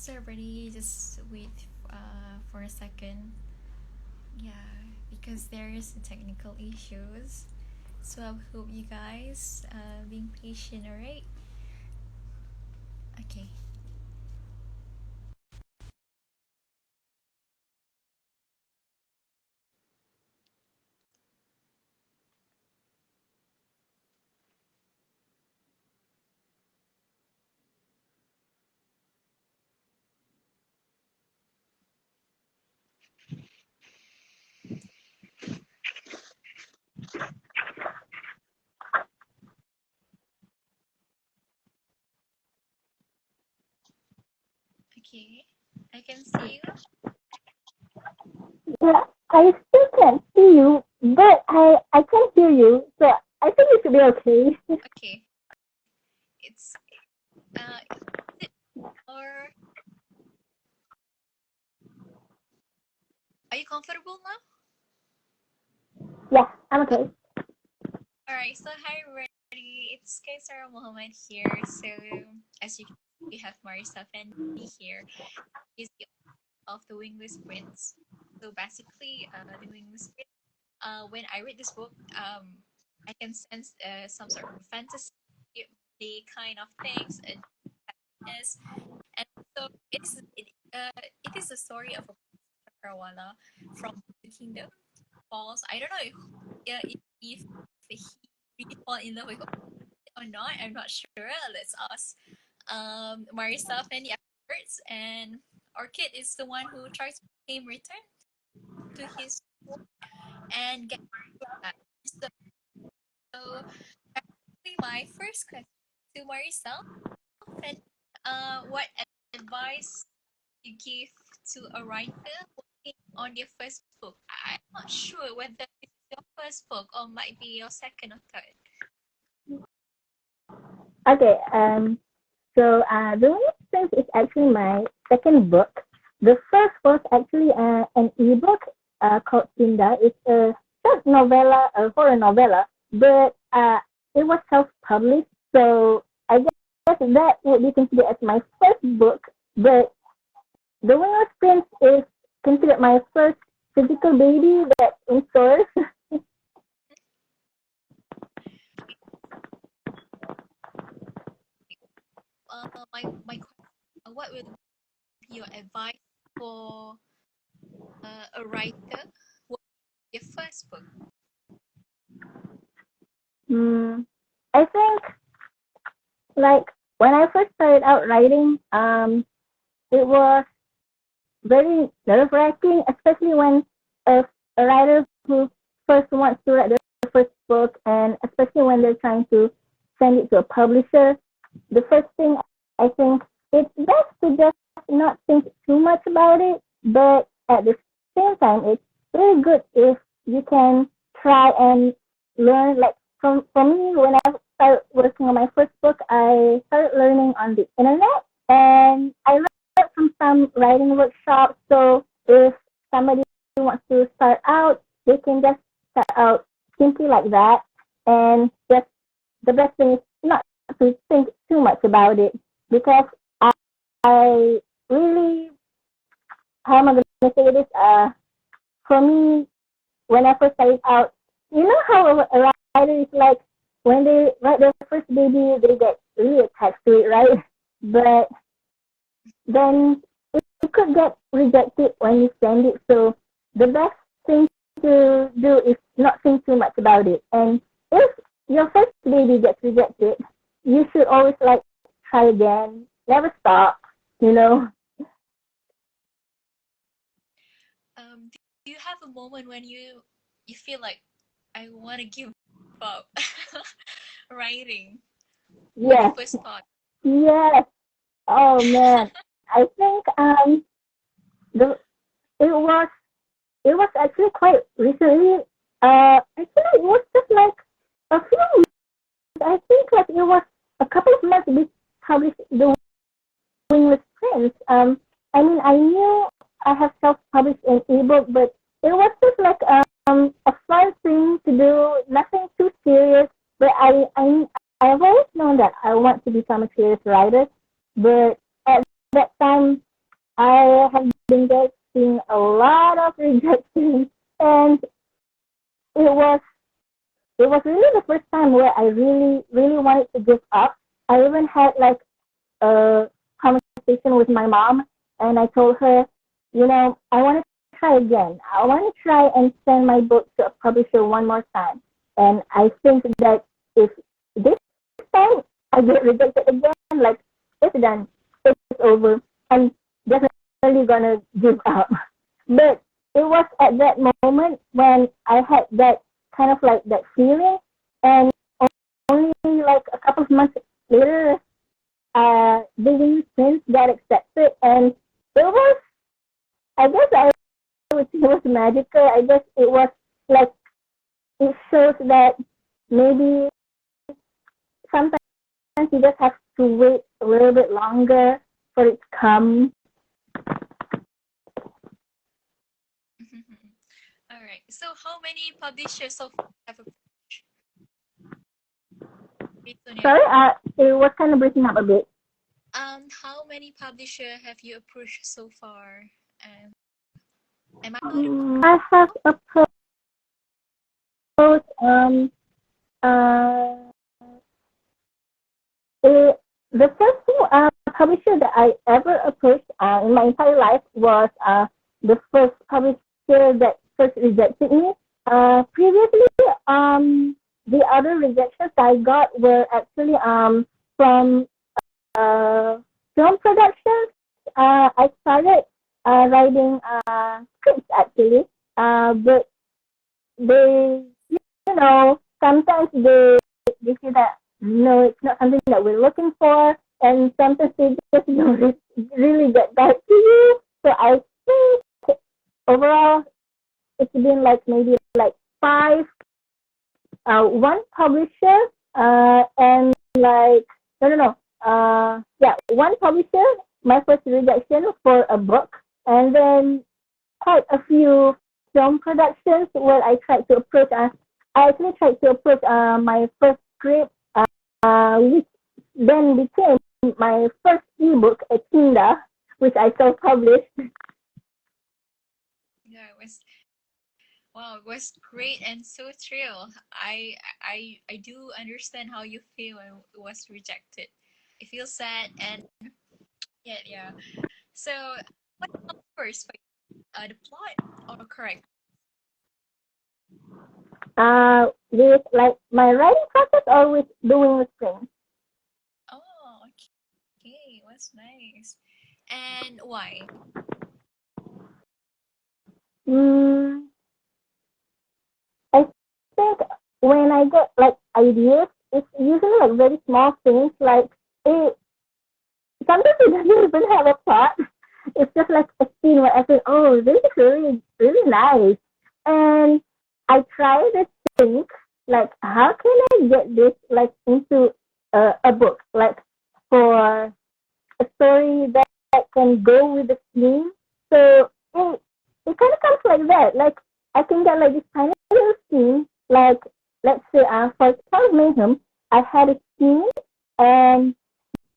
So everybody, just wait for a second. Yeah, because there is technical issues. So I hope you guys being patient. All right. Okay. Okay. I can see you. Yeah, I still can't see you, but I can hear you, so I think it should be okay. Okay. It's is it or are you comfortable now? Yeah, I'm okay. All right. So hi everybody. It's Kaisara Mohammed here. So as you can see, we have Marisa Fendi here. She's the of the Wingless Prince. So basically, the Wingless Prince. When I read this book, I can sense some sort of fantasy, the kind of things, happiness, and so it is a story of a Karawala from the kingdom falls. I don't know if he really fall in love with or not. I'm not sure. Let's ask Marisa Fendi afterwards. And Orchid is the one who tries to claim return to his home and get back. So basically, my first question to Marisa, and what advice you give to a writer working on their first book? I'm not sure whether this is your first book or might be your second or third. Okay, the Winning Prince is actually my second book. The first was actually an ebook called Cinda. It's a short novella, a horror novella, but it was self-published, so I guess that would be considered as my first book. But the Winning Prince is considered my first physical baby that in stores. My question, what will be your advice for a writer working on their first book? Mm, I think like when I first started out writing, it was very nerve wracking, especially when a, a writer who first wants to write their first book, and especially when they're trying to send it to a publisher. The first thing I think it's best to just not think too much about it, but at the same time, it's really good if you can try and learn. Like for me, when I started working on my first book, I started learning on the internet, and I from some writing workshops. So if somebody wants to start out, they can just start out simply like that. And just the best thing is not to think too much about it, because I really, how am I going to say this? For me, when I first started out, you know how a writer is like when they write their first baby, they get really attached to it, right? But then it could get rejected when you send it. So the best thing to do is not think too much about it. And if your first baby gets rejected, you should always like try again. Never stop, you know. Do you have a moment when you feel like I want to give up writing when you Yes, first start? yes. Oh man, I think the it was it was actually quite recently. I feel like it was just like a few. I think like it was a couple of months we published the Wingless Prince. I mean, I knew I have self-published an ebook, but it was just like a fun thing to do, nothing too serious. But I've always known that I want to become a serious writer, but at that time I have been getting a lot of rejection, and it was it was really the first time where I really wanted to give up. I even had like a conversation with my mom, and I told her, I want to try again. I want to try and send my book to a publisher one more time. And I think that if this time I get rejected again, like it's done, it's over. I'm definitely gonna give up. But it was at that moment when I had that kind of like that feeling, and only like a couple of months later, the Wings Prince got accepted, and it was, I guess I would say it was magical. I guess it was like, it shows that maybe sometimes you just have to wait a little bit longer for it to come. All right. So how many publishers so far have approached based on your Sorry, it was kind of breaking up a bit. how many publisher have you approached so far? Am I audible? I have approached uh, the first publisher that I ever approached in my entire life was the first publisher that first rejected me. Previously, the other rejections I got were actually from film productions. I started writing scripts actually, but they, sometimes they say that no, it's not something that we're looking for, and sometimes they just don't really get back to you. So I think overall it's been like maybe like five, one publisher, and like no, yeah, one publisher, my first rejection for a book, and then quite a few film productions where I tried to approach. I actually tried to approach my first script, which then became my first ebook, a Kinda, which I self-published. Yeah, it was wow, it was great and so thrilled. I do understand how you feel when it was rejected. I feel sad and yeah. So what comes first, the plot or correct? With like my writing process or with doing the screen. Oh, okay, was nice. And why? Mm, I think when I get like ideas, it's usually like very small things. Like it sometimes it doesn't even have a plot. It's just like a scene where I think, oh, this is really nice, and I try to think like, how can I get this like into a book, like for a story that can go with the scene. So it kind of comes like that. Like I can get like this tiny little scene, like let's say for Child Mayhem, I had a scene, and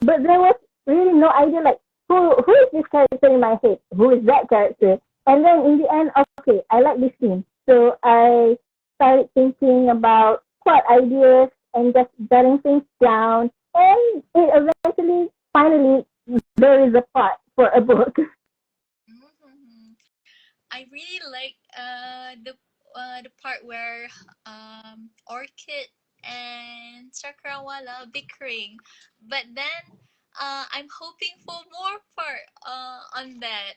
but there was really no idea like who is this character in my head? Who is that character? And then in the end, okay, I like this scene. So I started thinking about plot ideas and just jotting things down, and it eventually finally there is a plot for a book. Mm-hmm. I really like the part where Orchid and Chakrawala bickering, but then I'm hoping for more part on that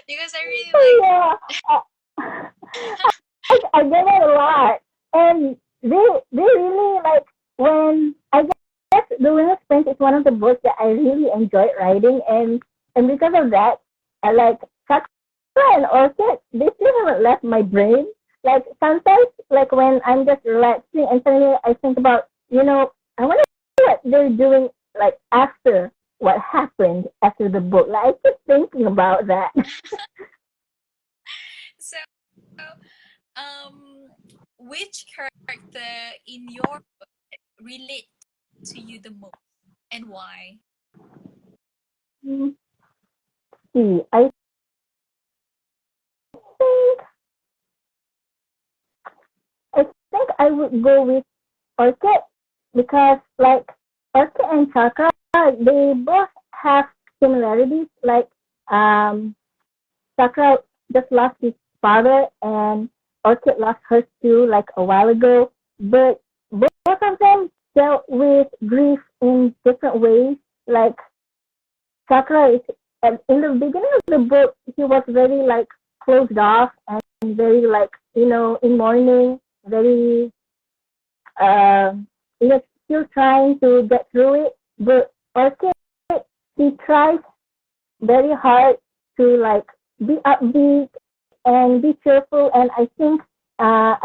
because I really like. Yeah, I, I get it a lot, and they really like when I guess the Winner's Prince is one of the books that I really enjoyed writing, and because of that, I like Sakura and Orchid. They still haven't left my brain. Like sometimes, like when I'm just relaxing and suddenly I think about, I wonder what they're doing like after what happened after the book. Like I keep thinking about that. So, um, which character in your book relate to you the most and why? see. Think I think I would go with Orchid because like Orchid and Chakra, they both have similarities. Like um, Chakra just lost his father, and Orchid lost hers too, like a while ago. But both of them dealt with grief in different ways. Like Chakra is in the beginning of the book, he was very like closed off and very like in mourning, very he was still trying to get through it. But Orchid, he tries very hard to like be upbeat and be cheerful. And I think I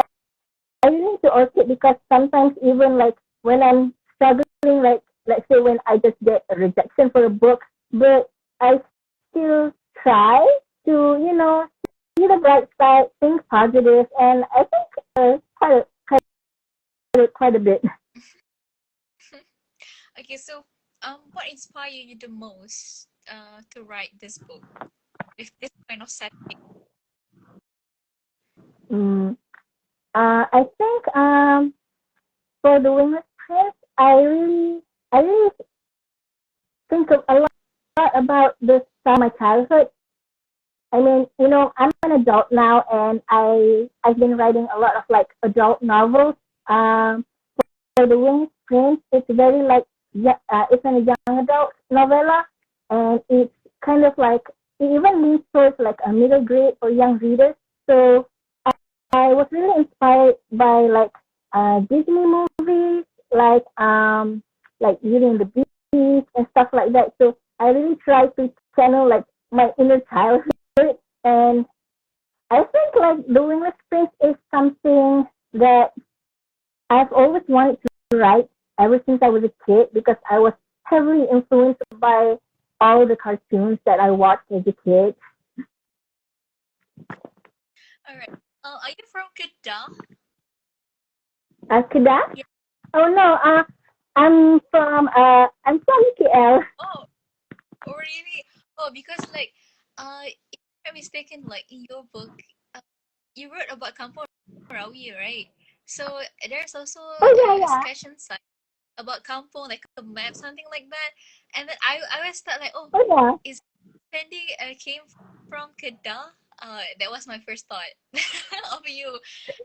relate to Orchid because sometimes even like when I'm struggling, like let's say when I just get a rejection for a book, but I still try to see the bright side, think positive, and I think quite a bit. Okay, so what inspired you the most to write this book with this kind of setting? Mm. I think for the Wingless Prince, I really think of a lot about this time my childhood. I mean, I'm an adult now, and I've been writing a lot of like adult novels. Um, for the Wingless Prince, it's very like it's a young adult novella, and it's kind of like it even leans towards like a middle grade or young readers. So I was really inspired by like Disney movies, like Beauty and the Beast and stuff like that. So I really try to channel like my inner childhood, and I think like the Wingless Prince is something that I've always wanted to write ever since I was a kid because I was heavily influenced by all the cartoons that I watched as a kid. All right. Are you from Kedah? Kedah? Yeah. Oh no, I'm from KL. Oh, oh really? Oh, because like if I'm not mistaken, like in your book, uh, you wrote about Kampung Rawi, right? So there's also Oh yeah, a yeah. sketch inside about Kampung, like a map, something like that. And then I was thought like, oh, Oh yeah. is Fendi came from Kedah? That was my first thought of you.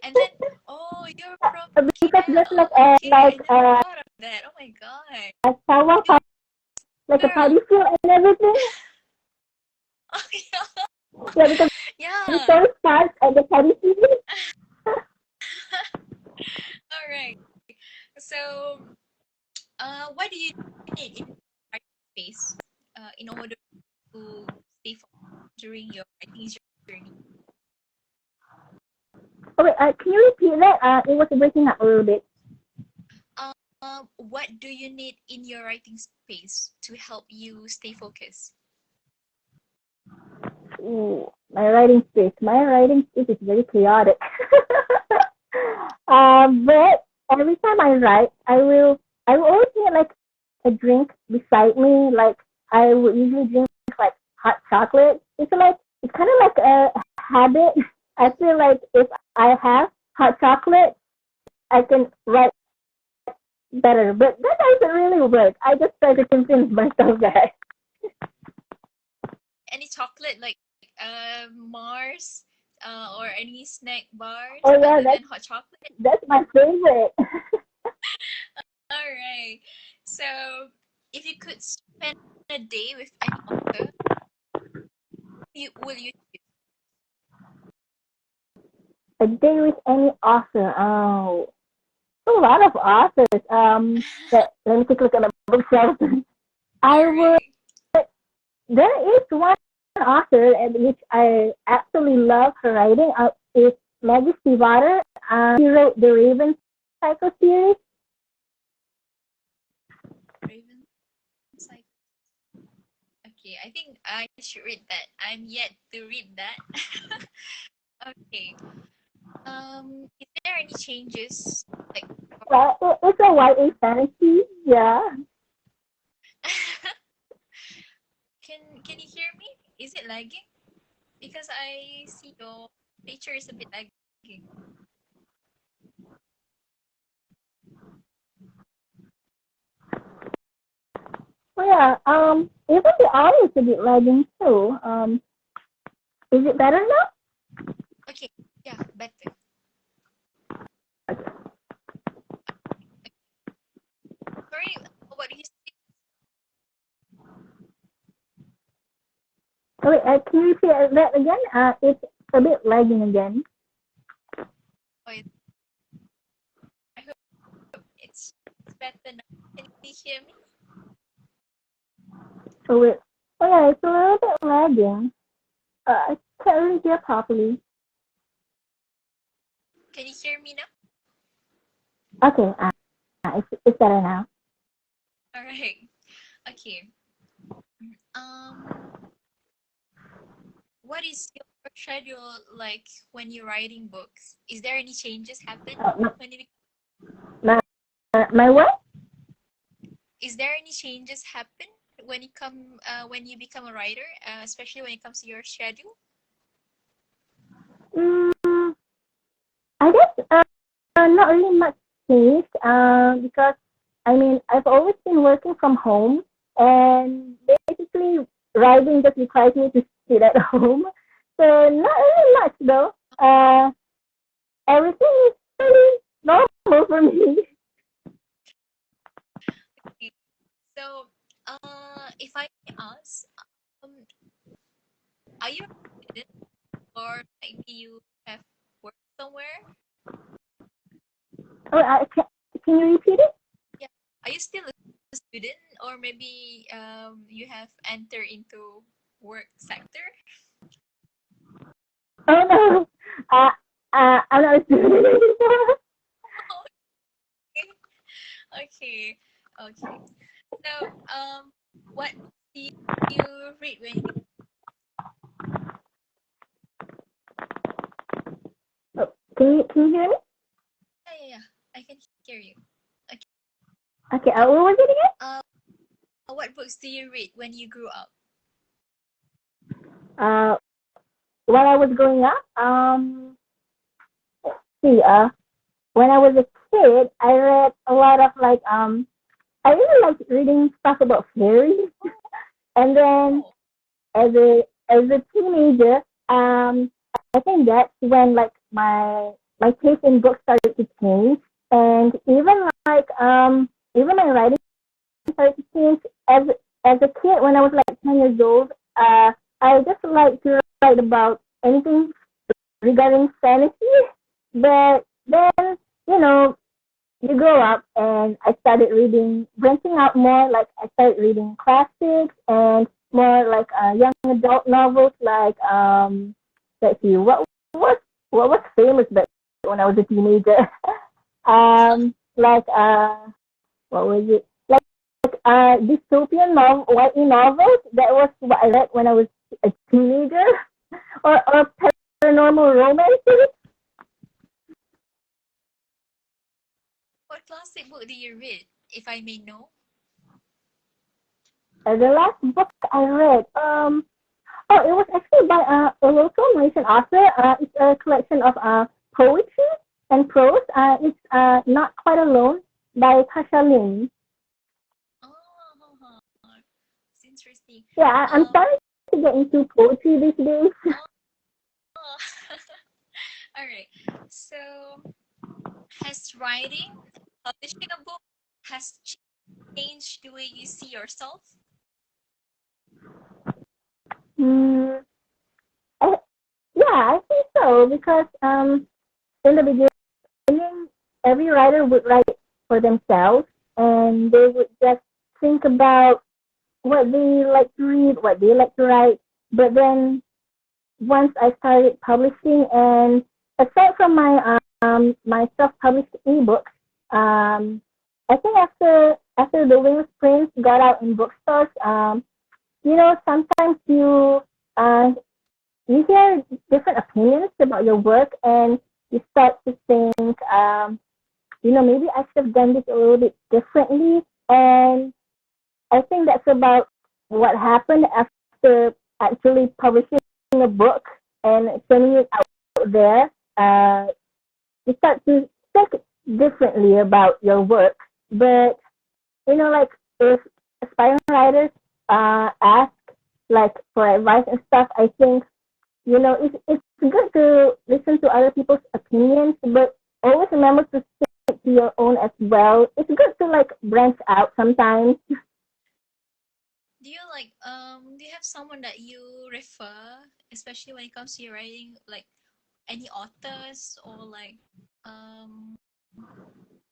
And then, oh, you're from Because KL. there's like Okay, I never thought of that. Oh my god. a Sawa Good like a girl. party feel and everything. Oh yeah. Yeah, because the Yeah. story starts at the party feel. All right. So, what do you need in writing space in order to stay focused during your writing journey? Oh wait, can you repeat that? It was breaking up a little bit. What do you need in your writing space to help you stay focused? Ooh, my writing space. My writing space is very chaotic. But every time I write, I will always need like a drink beside me. Like I would usually drink like hot chocolate. It's kind of like a habit. I feel like if I have hot chocolate, I can write better. But that doesn't really work. I just try to convince myself that. Any chocolate like Mars or any snack bars Oh yeah, other than hot chocolate? that's my favorite. All right. So, if you could spend a day with any author, you will you choose? A day with any author. Oh, a lot of authors. Let me take a look at my bookshelf. All I would. right. There is one author at which I absolutely love her writing. It's Maggie Stiefvater. She wrote the Raven Cycle series. Raven Cycle. Okay, I think I should read that. I'm yet to read that. Okay. Is there any changes like It's a YA fantasy. Yeah. can you hear me? Is it lagging? Because I see your picture is a bit lagging. Oh yeah, even the audio is a bit lagging too. Is it better now? Okay, yeah, better. Sorry, what do you say? Oh, wait, can you repeat that again? It's a bit lagging again. Oh, I hope it's better now. Can you hear me? Oh wait, oh yeah, it's a little bit lagging. I can't really hear properly. Can you hear me now? Okay, it's better now. All right. Okay. Um, what is your schedule like when you're writing books? Is there any changes happen Uh, when you my, my what? is there any changes happen when you become a writer, especially when it comes to your schedule? Mm, I guess not really much changed. Because I mean I've always been working from home, and basically writing just requires me to sit at home. So not really much though. Everything is pretty normal for me. Okay. So, if I may ask, um, are you a student or maybe you have worked somewhere? Oh, can you repeat it? Yeah. Are you still a student or maybe you have entered into work sector? Oh no, uh, I'm not a student anymore. Okay. Okay. Okay. So, what do you read when you Oh, can you hear me? yeah, yeah, yeah. I can hear you. Okay. Okay, what was it again? What books do you read when you grew up? Uh, while I was growing up, see, when I was a kid, I read a lot of like I really like reading stuff about fairies. And then Oh, as a teenager, I think that's when like my taste in books started to change, and even my writing started to change. As a kid, when I was like 10 years old, I just like to write about anything regarding fantasy. But then, you know, you grow up, and I started reading, branching out more. Like I started reading classics and more like young adult novels. Like let's see, what what was famous back when I was a teenager? Like what was it? Like dystopian YA novels. That was what I read when I was a teenager, or paranormal romances. what classic book do you read, if I may know? The last book I read, oh, it was actually by a local Malaysian author. It's a collection of poetry and prose. It's Not Quite Alone by Tasha Lin. Oh, it's interesting. Yeah, I'm Um, starting to get into poetry these days. oh, all right. So, has writing, publishing a book, has changed the way you see yourself? mm, I, yeah, I think so because in the beginning, every writer would write for themselves, and they would just think about what they like to read, what they like to write. But then once I started publishing, and aside from my self-published ebooks, I think after the Wingless prints got out in bookstores, sometimes uh, you hear different opinions about your work, and you start to think, maybe I should have done this a little bit differently. And I think that's about what happened after actually publishing a book and sending it out there, you start to think differently about your work. But like if aspiring writers ask like for advice and stuff, I think it's good to listen to other people's opinions, but always remember to stick to your own as well. It's good to like branch out sometimes. Do you have someone that you refer, especially when it comes to your writing, like any authors or like um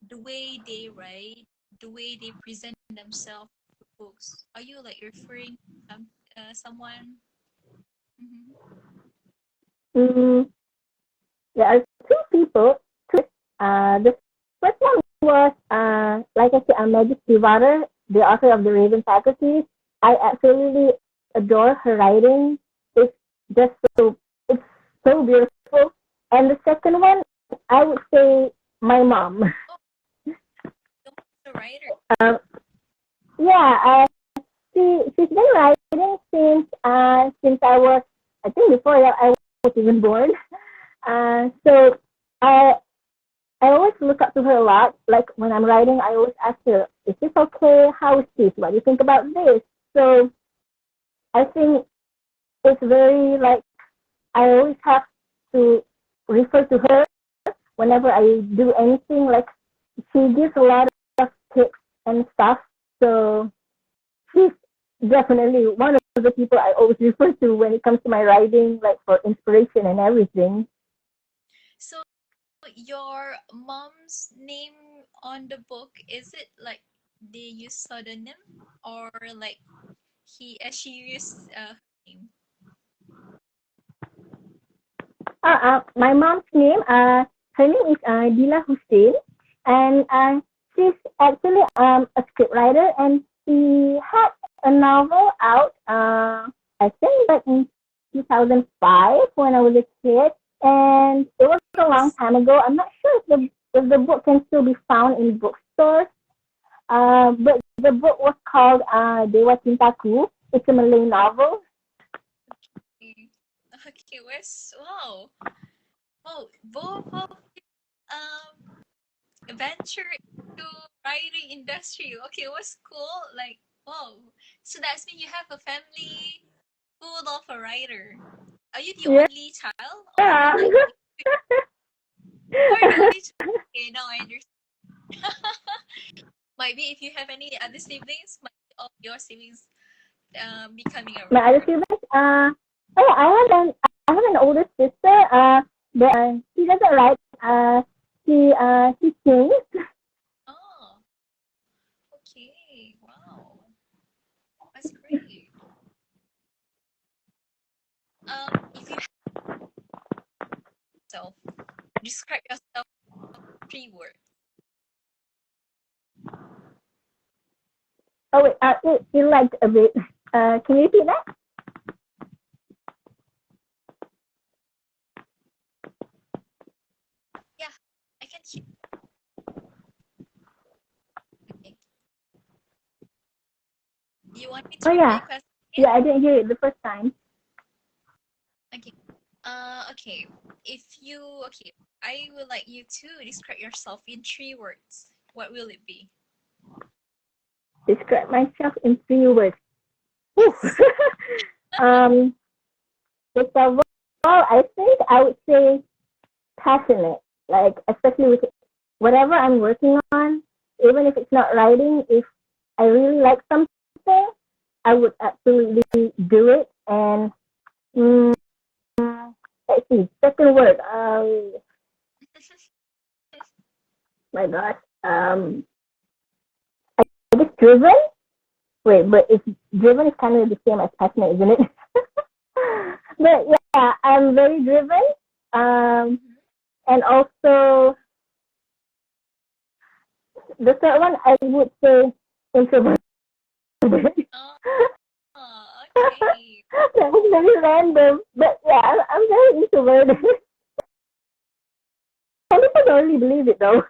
the way they write, the way they present themselves in books? Are you like referring someone? Mm-hmm. Mm, there are two people. The first one was, like I said, Maggie Stiefvater, the author of The Raven Faculties. I absolutely adore her writing. It's just it's so beautiful. And the second one, I would say my mom. Oh, the writer. Um, yeah, she's been writing since I was, I think before I was even born. So I I always look up to her a lot. Like when I'm writing, I always ask her, "Is this okay? How is this? What do you think about this?" So I think it's very like I always have to refer to her whenever I do anything. Like she gives a lot of tips and stuff. So she's definitely one of the people I always refer to when it comes to my writing, like for inspiration and everything. So your mom's name on the book, is it like they use pseudonym or like she used her name? My mom's name, her name is Dila Hussein, and she's actually a scriptwriter, and she had a novel out, I think back in 2005 when I was a kid, and it was a long Yes. time ago. I'm not sure if the book can still be found in bookstores, but the book was called Dewa Cintaku. It's a Malay novel. Okay. Okay, wow. Oh, both of um venture into writing industry. Okay, what's cool? Like, wow. So that's mean you have a family full of a writer. Are you the Yeah. only child or like you are the only child? Okay, now I understand. Might be if you have any other siblings, might be all your siblings becoming a My other writer. siblings, oh, I have an older sister. But she doesn't write. She sings. Oh, okay. Wow. That's great. If you have yourself, describe yourself in 3 words. Oh wait, it lagged a bit. Can you repeat that? Yeah, I can hear. Okay. Do you want me to Oh repeat yeah, the question again? yeah. I didn't hear it the first time. Okay. Okay. If you okay, I would like you to describe yourself in 3 words. What will it be? Describe myself in 3 words. Whew. Yes. um, First of all, I think I would say passionate. Like especially with whatever I'm working on, even if it's not writing, if I really like something, I would absolutely do it. And mm, let's see, second word. My gosh. I guess driven. Wait, but it's driven is kind of the same as passionate, isn't it? But yeah, I'm very driven. Um, Mhm. and also the third one, I would say introverted. Oh, okay. That was very random, but yeah, I'm very introverted. Some people don't really believe it though.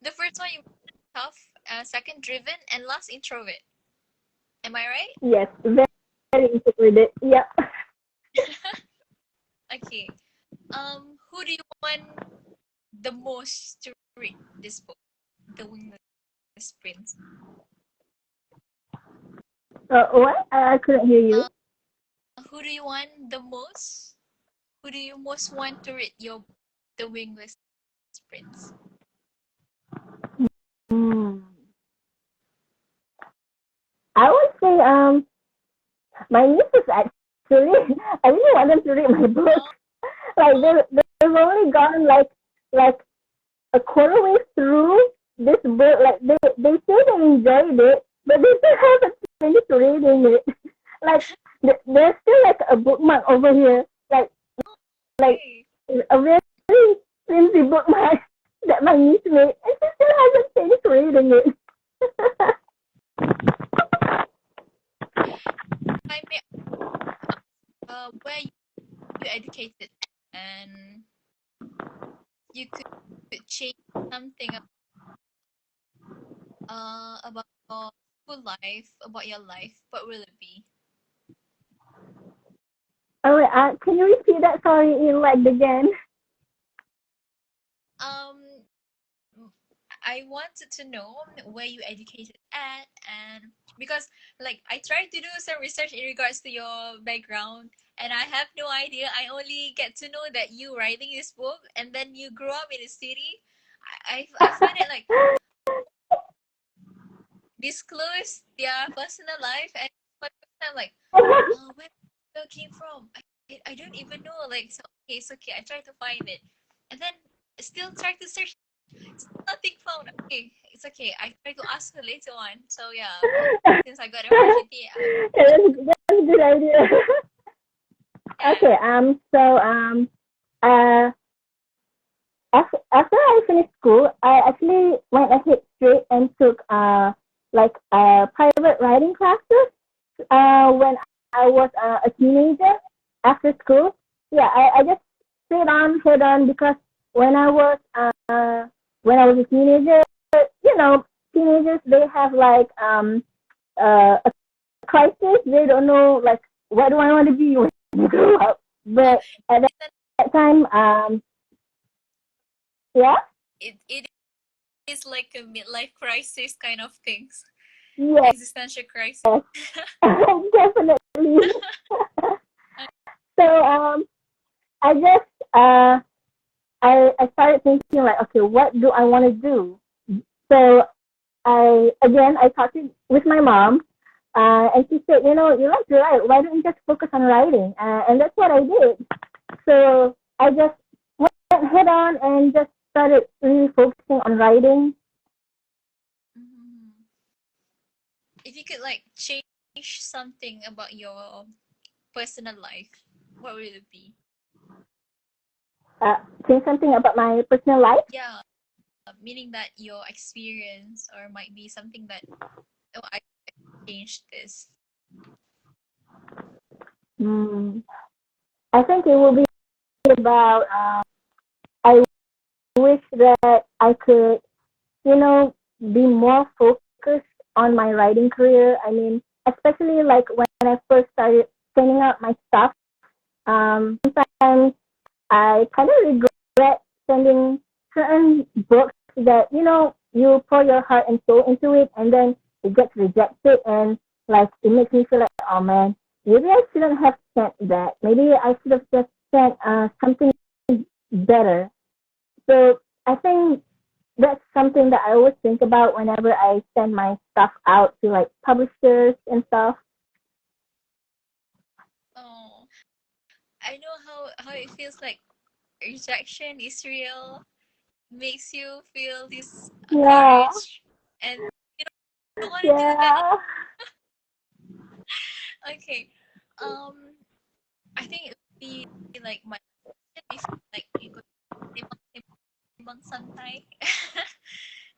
The first one you mentioned tough. second driven, and last introvert. Am I right? Yes, very integrated. Yep. Okay. Who do you want the most to read this book, The Wingless Prince? What? I couldn't hear you. Uh, who do you want the most? Who do you most want to read your The Wingless Prince? Hmm. I would say my nieces actually. I really want them to read my book. Oh, Like they've only gone like a quarter way through this book. Like they say they enjoyed it, but they still haven't finished reading it. Like there's still like a bookmark over here, like okay. a very flimsy bookmark that my niece made, and she still hasn't finished reading it. I may where you educated and you could change something about your school life, about your life, what will it be? Oh, can you repeat that? Sorry, you lagged again. Um, I wanted to know where you educated at, and because like I tried to do some research in regards to your background, and I have no idea. I only get to know that you writing this book, and then you grew up in a city. I find it like disclose their personal life, and but I'm like, where it came from? I don't even know. Like, so okay, it's okay. I try to find it, and then still try to search. Nothing found. Okay, it's okay. I try to ask her later on. So yeah, since I got an opportunity, That's a good idea. yeah. Okay. Uh, after I finished school, I actually went ahead straight and took like private writing classes when I was a teenager after school. Yeah, I just straight on head on because when I was when I was a teenager, you know, teenagers they have like a crisis. They don't know like what do I want to be when I grow up. Oh, But at it's that time, yeah, it is like a midlife crisis kind of things, yes, existential crisis. definitely. So I just I started thinking like, okay, what do I want to do? So I talked with my mom, and she said, you know, you like to write. Why don't you just focus on writing? And that's what I did. So I just went head on and just started really focusing on writing. Mhm. If you could like change something about your personal life, what would it be? Saying something about my personal life. Yeah, meaning that your experience or might be something that oh I changed this. Hmm. I think it will be about. I wish that I could, you know, be more focused on my writing career. I mean, especially like when I first started sending out my stuff. Sometimes I kind of regret sending certain books that, you know, you pour your heart and soul into it and then it gets rejected and like it makes me feel like, oh man, maybe I shouldn't have sent that. Maybe I should have just sent something better. So I think that's something that I always think about whenever I send my stuff out to like publishers and stuff. Oh, I know how it feels like rejection is real, makes you feel this Yeah, courage, and you don't want to do that. yeah, Okay, um, I think it would be like my if like you could timbang santai.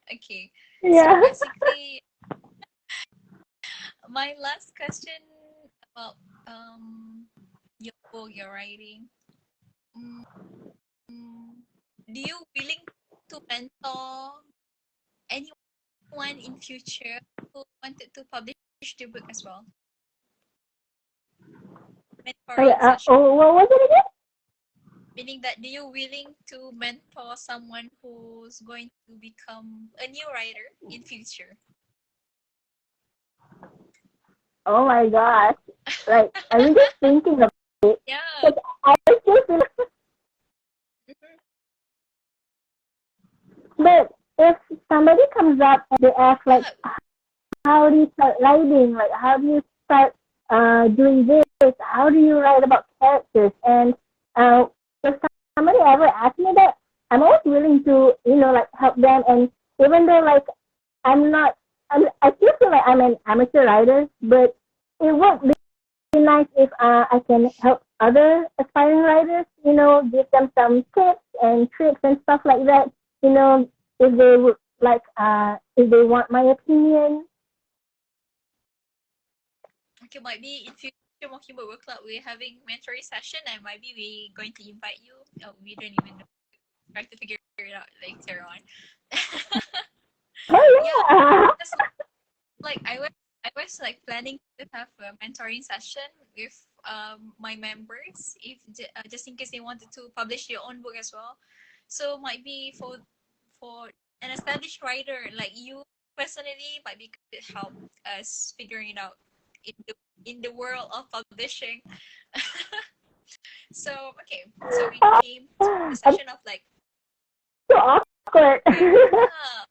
Okay, so yeah. basically, my last question about your book, your writing. Mm, do you willing to mentor anyone? anyone in future who wanted to publish the book as well? Okay, Mentoring session. what was it again? Meaning that do you willing to mentor someone who's going to become a new writer in future? Oh my gosh. Like, I'm just thinking about it. Yeah. Like, I still feel, Mhm. but if somebody comes up and they ask, like, Yeah. how do you start writing? Like, how do you start doing this? How do you write about characters? And if somebody ever asks me that, I'm always willing to, like, help them. And even though, like, I'm not, I still feel like I'm an amateur writer, but it would be nice if I can help other aspiring writers, give them some tips and tricks and stuff like that. If they would like, if they want my opinion. Okay, might be in future Mockingbird Book Club we're having mentoring session and maybe we going to invite you. Oh, we don't even know. Try to figure it out later on. Yeah, Oh yeah. just like I was like planning to have a mentoring session with my members if just in case they wanted to publish their own book as well. So might be for an established writer like you personally might be could help us figuring it out in the world of publishing. So okay, so we came to the I'm session of like so awkward. yeah,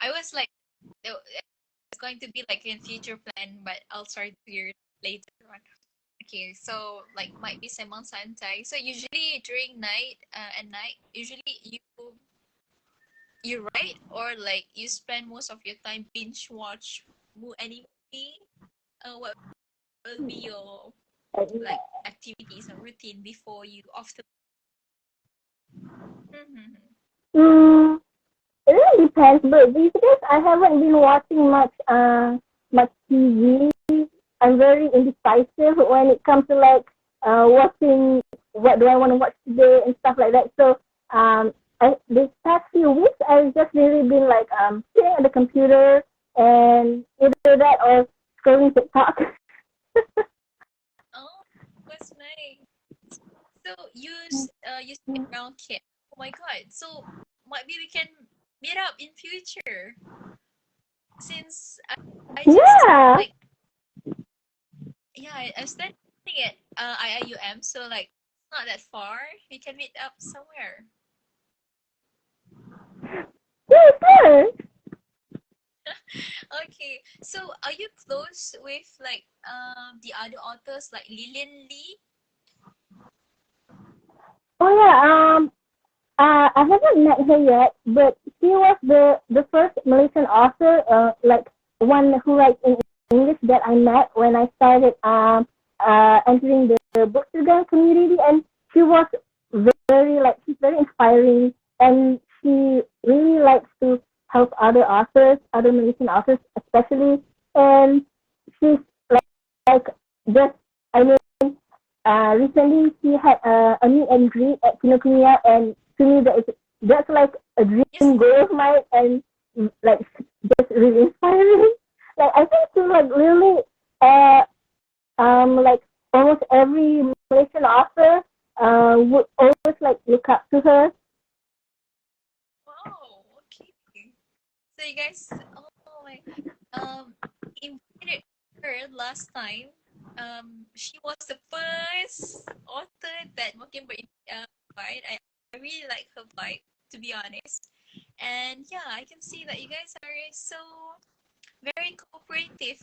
I was like it's going to be like in future plan, but I'll start to hear later on. Okay, so like might be Semang Santai. So usually during night at night, usually you write or like you spend most of your time binge watch any movie. What will be your like activities or routine before you off the? Mm-hmm. mm, it really depends, but these days I haven't been watching much TV. I'm very indecisive when it comes to like watching what do I want to watch today and stuff like that. So this past few weeks I've just really been like sitting at the computer and either that or scrolling TikTok. Oh, that's nice. So you sit around kid. Oh my god. So might be we can meet up in future since I just Yeah. like yeah, I'm studying at IIUM, so like it's not that far. We can meet up somewhere. Yeah, sure. Okay, so are you close with like the other authors like Lillian Lee? Oh yeah. I haven't met her yet, but she was the first Malaysian author, like one who writes in English that I met when I started entering the bookstagram community, and she was very like she's very inspiring, and she really likes to help other authors, other Malaysian authors, especially, and she's like just I mean recently she had a meet and greet at Kinokuniya, and to me that's like a Yes. dream goal of mine, and like just really inspiring. Like I think she like really uh like almost every Malaysian author would always like look up to her. Wow. Okay. So you guys, oh my, um, invited her last time. She was the first author that Mockingbird invite. I really like her vibe, to be honest. And yeah, I can see that you guys are so very cooperative,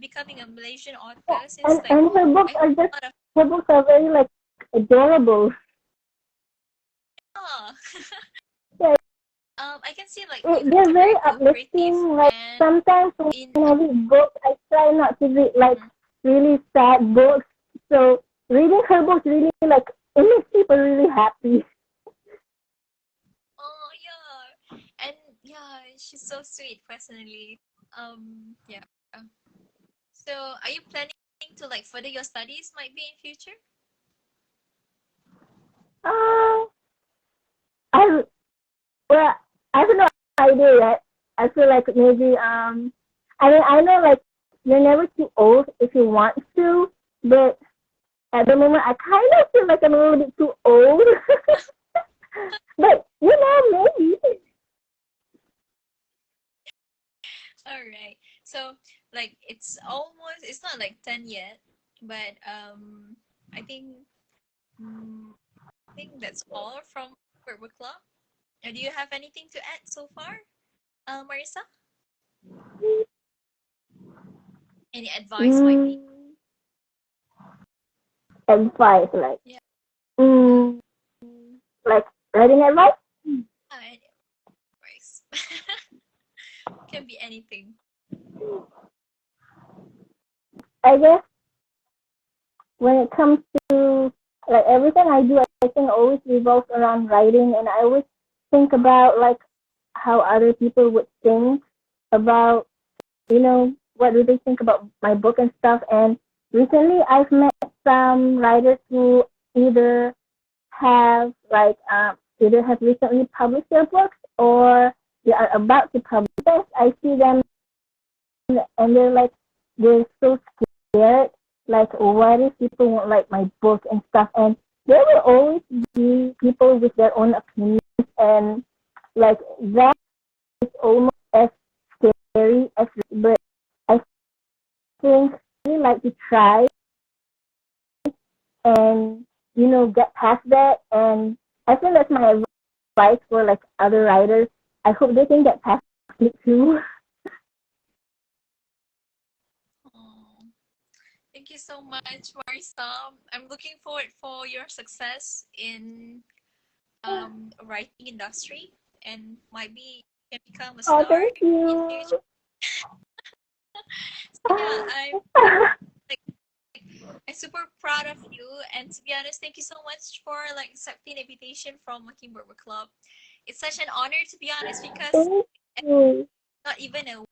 becoming a Malaysian Yeah, author since like and her books I have are just a lot of her books are very like adorable. ah, Yeah, I can see like you guys they're are very very cooperative uplifting. Like and sometimes in when I read books, I try not to read like mhm. really sad books. So reading her books really like it makes people really happy. Oh yeah, and yeah, she's so sweet personally. Yeah. So, are you planning to like further your studies? Might be in future. Uh, I Well, I have no idea yet. I feel like maybe I mean I know like you're never too old if you want to, but at the moment I kind of feel like I'm a little bit too old. But maybe. All right. So like it's not like 10 yet, but I think I think that's all from Work Club. Do you have anything to add so far, Marisa? Any advice might be? Mm, advice Yeah. mm, like writing advice. Any advice. Can be anything. I guess when it comes to like everything I do, I think always revolves around writing, and I always think about like how other people would think about what do they think about my book and stuff. And recently, I've met some writers who either either have recently published their books or they are about to publish. I see them and they're so scared. Like, what if people won't like my book and stuff? And there will always be people with their own opinions, and like that is almost as scary as. But I think I really like to try and get past that. And I think that's my advice for like other writers. I hope they can get past it too. Oh, thank you so much, Marisa. I'm looking forward for your success in writing industry and might be can become a Oh, star thank in you. future. So yeah, like I'm super proud of you. And to be honest, thank you so much for like accepting the invitation from Working Burger Club. It's such an honor to be honest because Thank it's you. not even a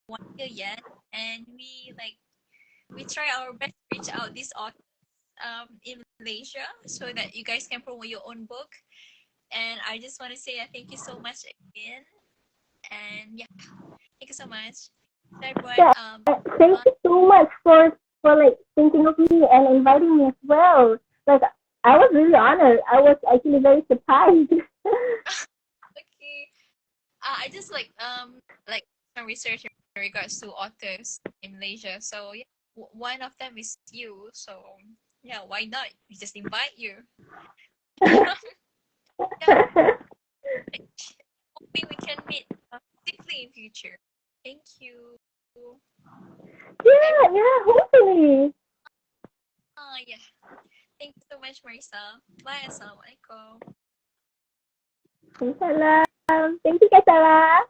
1 year yet, and we try our best to reach out these authors in Malaysia so that you guys can promote your own book. And I just want to say thank you so much again. And yeah, thank you so much. So everyone, Yeah, thank uh, you so much for like thinking of me and inviting me as well. Like I was really honored. I was actually very surprised. okay. I just like some research in regards to authors in Malaysia. So yeah, one of them is you. So yeah, why not? We just invite you. Yeah, hoping we can meet physically in future. Thank you. Yeah, Everyone. yeah, hopefully. Yeah. Thank you so much, Marisa. Bye. Assalamualaikum. Salam. Thank you, Kak Sarah.